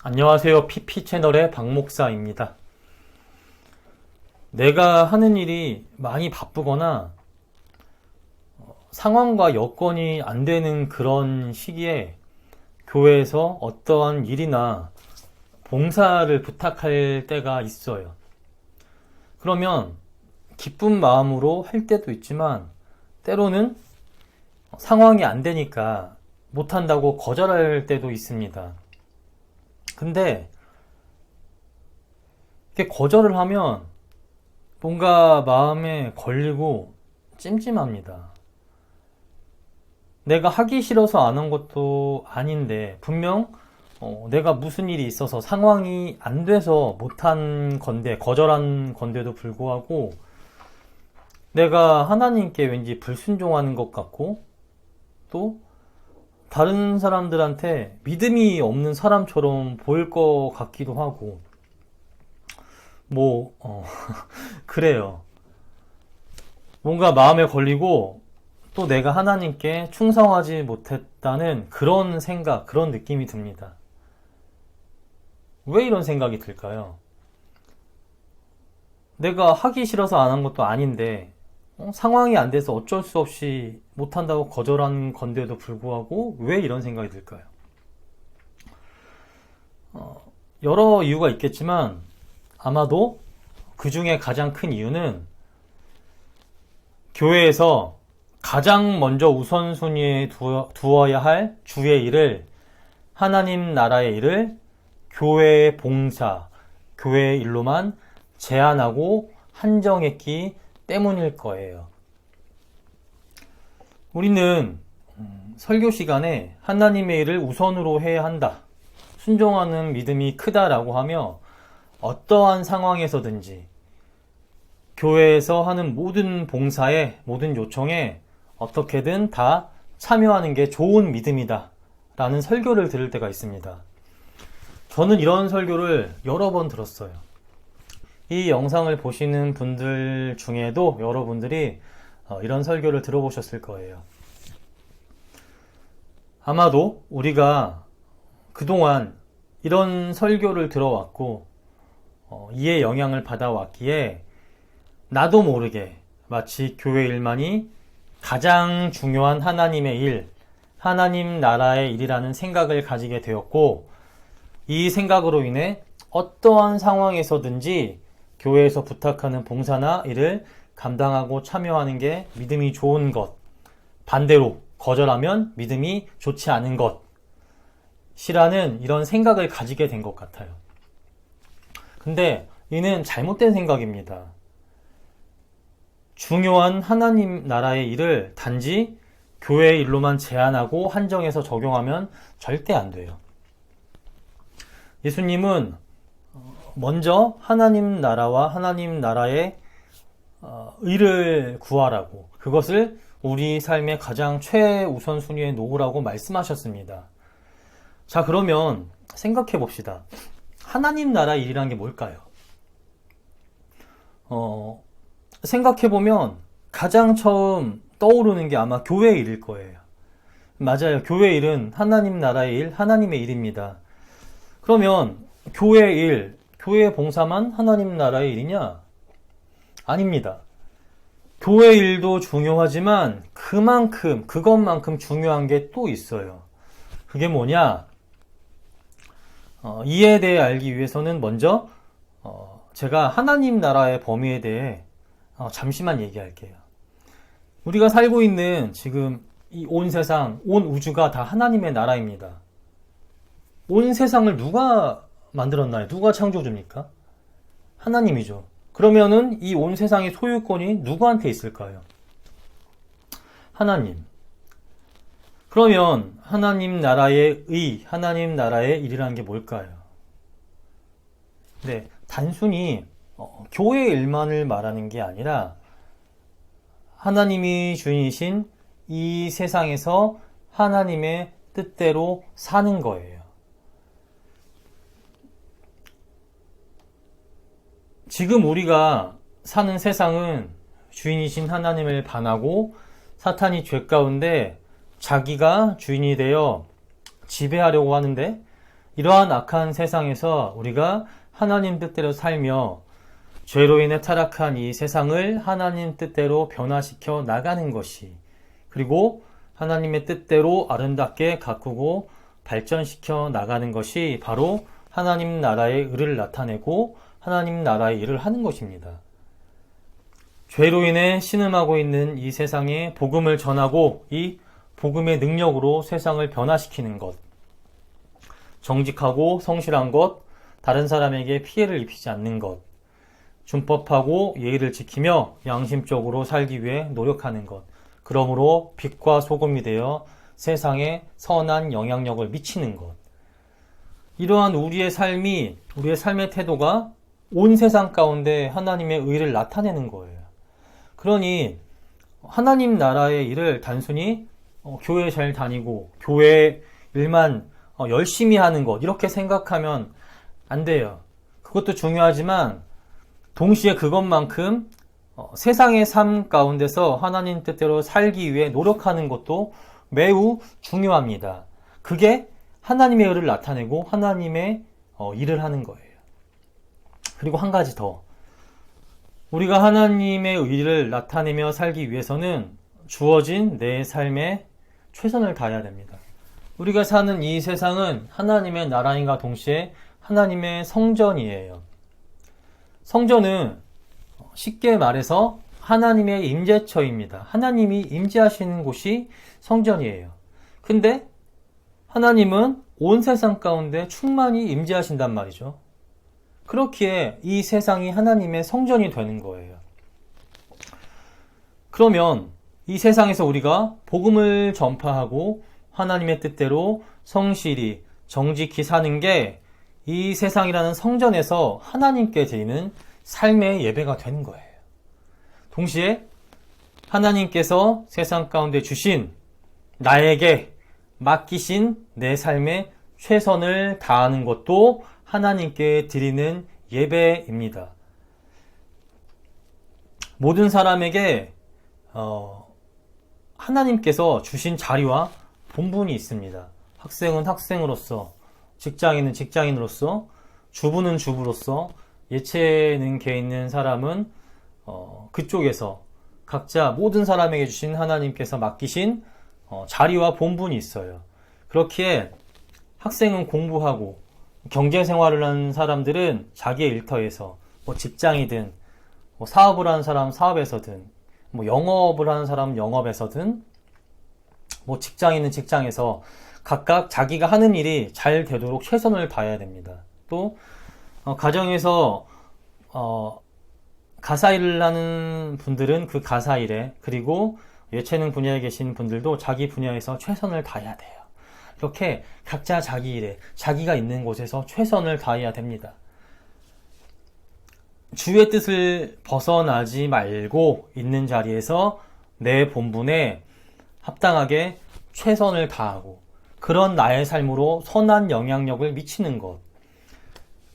안녕하세요. PP 채널의 박 목사입니다. 내가 하는 일이 많이 바쁘거나 상황과 여건이 안 되는 그런 시기에 교회에서 어떠한 일이나 봉사를 부탁할 때가 있어요. 그러면 기쁜 마음으로 할 때도 있지만 때로는 상황이 안 되니까 못한다고 거절할 때도 있습니다. 근데 이렇게 거절을 하면 뭔가 마음에 걸리고 찜찜합니다. 내가 하기 싫어서 안 한 것도 아닌데 분명 내가 무슨 일이 있어서 상황이 안 돼서 못한 건데 거절한 건데도 불구하고 내가 하나님께 왠지 불순종하는 것 같고 또 다른 사람들한테 믿음이 없는 사람처럼 보일 것 같기도 하고 뭐 그래요. 뭔가 마음에 걸리고 또 내가 하나님께 충성하지 못했다는 그런 생각, 그런 느낌이 듭니다. 왜 이런 생각이 들까요? 내가 하기 싫어서 안 한 것도 아닌데 상황이 안 돼서 어쩔 수 없이 못한다고 거절한 건데도 불구하고 왜 이런 생각이 들까요? 여러 이유가 있겠지만 아마도 그 중에 가장 큰 이유는 교회에서 가장 먼저 우선순위에 두어야 할 주의 일을, 하나님 나라의 일을 교회의 봉사, 교회의 일로만 제한하고 한정했기 때문일 거예요. 우리는 설교 시간에 하나님의 일을 우선으로 해야 한다, 순종하는 믿음이 크다라고 하며 어떠한 상황에서든지 교회에서 하는 모든 봉사에, 모든 요청에 어떻게든 다 참여하는 게 좋은 믿음이다 라는 설교를 들을 때가 있습니다. 저는 이런 설교를 여러 번 들었어요. 이 영상을 보시는 분들 중에도 여러분들이 이런 설교를 들어보셨을 거예요. 아마도 우리가 그동안 이런 설교를 들어왔고 이에 영향을 받아왔기에 나도 모르게 마치 교회 일만이 가장 중요한 하나님의 일, 하나님 나라의 일이라는 생각을 가지게 되었고, 이 생각으로 인해 어떠한 상황에서든지 교회에서 부탁하는 봉사나 일을 감당하고 참여하는 게 믿음이 좋은 것, 반대로 거절하면 믿음이 좋지 않은 것이라는 이런 생각을 가지게 된 것 같아요. 근데 이는 잘못된 생각입니다. 중요한 하나님 나라의 일을 단지 교회의 일로만 제한하고 한정해서 적용하면 절대 안 돼요. 예수님은 먼저 하나님 나라와 하나님 나라의 의를 구하라고, 그것을 우리 삶의 가장 최우선 순위에 놓으라고 말씀하셨습니다. 자, 그러면 생각해 봅시다. 하나님 나라 일이란 게 뭘까요? 생각해보면 가장 처음 떠오르는 게 아마 교회 일일 거예요. 맞아요. 교회 일은 하나님 나라의 일, 하나님의 일입니다. 그러면 교회 일, 교회 봉사만 하나님 나라의 일이냐? 아닙니다. 교회 일도 중요하지만 그것만큼 중요한 게 또 있어요. 그게 뭐냐? 이에 대해 알기 위해서는 먼저 제가 하나님 나라의 범위에 대해 잠시만 얘기할게요. 우리가 살고 있는 지금 이 온 세상, 온 우주가 다 하나님의 나라입니다. 온 세상을 누가 만들었나요? 누가 창조주입니까? 하나님이죠. 그러면은 이 온 세상의 소유권이 누구한테 있을까요? 하나님. 그러면 하나님 나라의 의, 하나님 나라의 일이라는 게 뭘까요? 네, 단순히 교회 일만을 말하는 게 아니라 하나님이 주인이신 이 세상에서 하나님의 뜻대로 사는 거예요. 지금 우리가 사는 세상은 주인이신 하나님을 반하고 사탄이 죄 가운데 자기가 주인이 되어 지배하려고 하는데 이러한 악한 세상에서 우리가 하나님 뜻대로 살며 죄로 인해 타락한 이 세상을 하나님 뜻대로 변화시켜 나가는 것이, 그리고 하나님의 뜻대로 아름답게 가꾸고 발전시켜 나가는 것이 바로 하나님 나라의 의를 나타내고 하나님 나라의 일을 하는 것입니다. 죄로 인해 신음하고 있는 이 세상에 복음을 전하고 이 복음의 능력으로 세상을 변화시키는 것, 정직하고 성실한 것, 다른 사람에게 피해를 입히지 않는 것, 준법하고 예의를 지키며 양심적으로 살기 위해 노력하는 것, 그러므로 빛과 소금이 되어 세상에 선한 영향력을 미치는 것, 이러한 우리의 삶의 태도가 온 세상 가운데 하나님의 의를 나타내는 거예요. 그러니 하나님 나라의 일을 단순히 교회 잘 다니고 교회 일만 열심히 하는 것, 이렇게 생각하면 안 돼요. 그것도 중요하지만 동시에 그것만큼 세상의 삶 가운데서 하나님 뜻대로 살기 위해 노력하는 것도 매우 중요합니다. 그게 하나님의 의를 나타내고 하나님의 일을 하는 거예요. 그리고 한 가지 더, 우리가 하나님의 의를 나타내며 살기 위해서는 주어진 내 삶에 최선을 다해야 됩니다. 우리가 사는 이 세상은 하나님의 나라인가 동시에 하나님의 성전이에요. 성전은 쉽게 말해서 하나님의 임재처입니다. 하나님이 임재하시는 곳이 성전이에요. 근데 하나님은 온 세상 가운데 충만히 임재하신단 말이죠. 그렇기에 이 세상이 하나님의 성전이 되는 거예요. 그러면 이 세상에서 우리가 복음을 전파하고 하나님의 뜻대로 성실히 정직히 사는 게 이 세상이라는 성전에서 하나님께 드리는 삶의 예배가 되는 거예요. 동시에 하나님께서 세상 가운데 주신, 나에게 맡기신 내 삶에 최선을 다하는 것도 하나님께 드리는 예배입니다. 모든 사람에게 하나님께서 주신 자리와 본분이 있습니다. 학생은 학생으로서, 직장인은 직장인으로서, 주부는 주부로서, 예체능계에 있는 사람은 그쪽에서 각자 모든 사람에게 주신 하나님께서 맡기신 자리와 본분이 있어요. 그렇기에 학생은 공부하고 경제생활을 하는 사람들은 자기의 일터에서, 직장이든 사업을 하는 사람 사업에서든, 영업을 하는 사람 영업에서든, 직장인은 직장에서 각각 자기가 하는 일이 잘 되도록 최선을 다해야 됩니다. 또 가정에서 가사일을 하는 분들은 그 가사일에, 그리고 예체능 분야에 계신 분들도 자기 분야에서 최선을 다해야 돼요. 이렇게 각자 자기 일에, 자기가 있는 곳에서 최선을 다해야 됩니다. 주의 뜻을 벗어나지 말고 있는 자리에서 내 본분에 합당하게 최선을 다하고, 그런 나의 삶으로 선한 영향력을 미치는 것,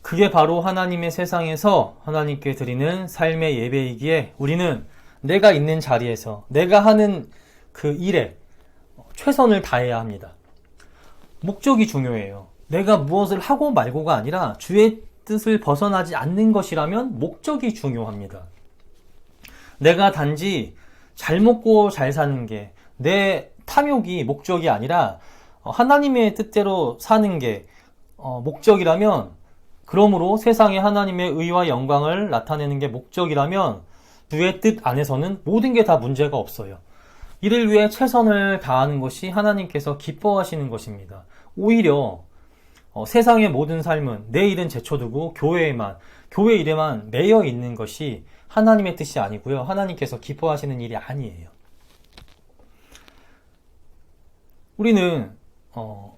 그게 바로 하나님의 세상에서 하나님께 드리는 삶의 예배이기에 우리는 내가 있는 자리에서 내가 하는 그 일에 최선을 다해야 합니다. 목적이 중요해요. 내가 무엇을 하고 말고가 아니라 주의 뜻을 벗어나지 않는 것이라면 목적이 중요합니다. 내가 단지 잘 먹고 잘 사는 게 내 탐욕이 목적이 아니라 하나님의 뜻대로 사는 게 목적이라면, 그러므로 세상에 하나님의 의와 영광을 나타내는 게 목적이라면 주의 뜻 안에서는 모든 게 다 문제가 없어요. 이를 위해 최선을 다하는 것이 하나님께서 기뻐하시는 것입니다. 오히려 세상의 모든 삶은 내 일은 제쳐두고 교회 일에만 매여 있는 것이 하나님의 뜻이 아니고요. 하나님께서 기뻐하시는 일이 아니에요. 우리는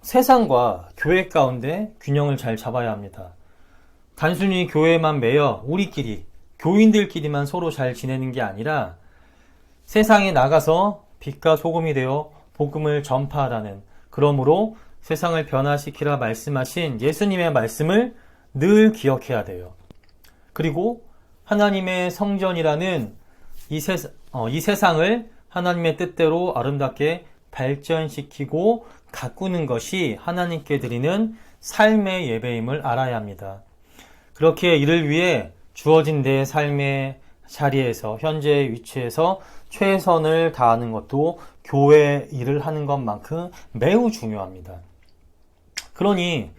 세상과 교회 가운데 균형을 잘 잡아야 합니다. 단순히 교회만 매여 우리끼리, 교인들끼리만 서로 잘 지내는 게 아니라 세상에 나가서 빛과 소금이 되어 복음을 전파하라는, 그러므로 세상을 변화시키라 말씀하신 예수님의 말씀을 늘 기억해야 돼요. 그리고 하나님의 성전이라는 이 세상을 하나님의 뜻대로 아름답게 발전시키고 가꾸는 것이 하나님께 드리는 삶의 예배임을 알아야 합니다. 그렇게 이를 위해 주어진 내 삶의 자리에서, 현재의 위치에서 최선을 다하는 것도 교회 일을 하는 것만큼 매우 중요합니다. 그러니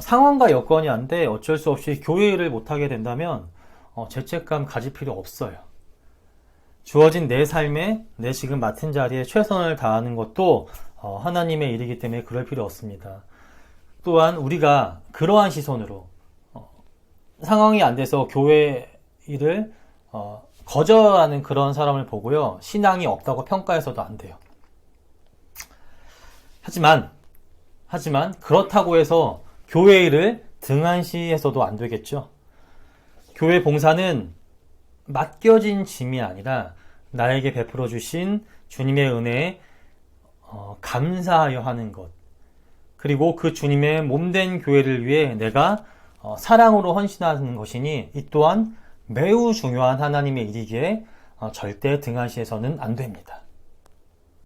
상황과 여건이 안 돼 어쩔 수 없이 교회 일을 못하게 된다면 죄책감 가질 필요 없어요. 주어진 내 삶에, 내 지금 맡은 자리에 최선을 다하는 것도 하나님의 일이기 때문에 그럴 필요 없습니다. 또한 우리가 그러한 시선으로 상황이 안 돼서 교회 일을 거절하는 그런 사람을 보고요, 신앙이 없다고 평가해서도 안 돼요. 하지만 그렇다고 해서 교회 일을 등한시해서도 안 되겠죠. 교회 봉사는 맡겨진 짐이 아니라 나에게 베풀어 주신 주님의 은혜에 감사하여 하는 것, 그리고 그 주님의 몸된 교회를 위해 내가 사랑으로 헌신하는 것이니, 이 또한 매우 중요한 하나님의 일이기에 절대 등한시해서는 안 됩니다.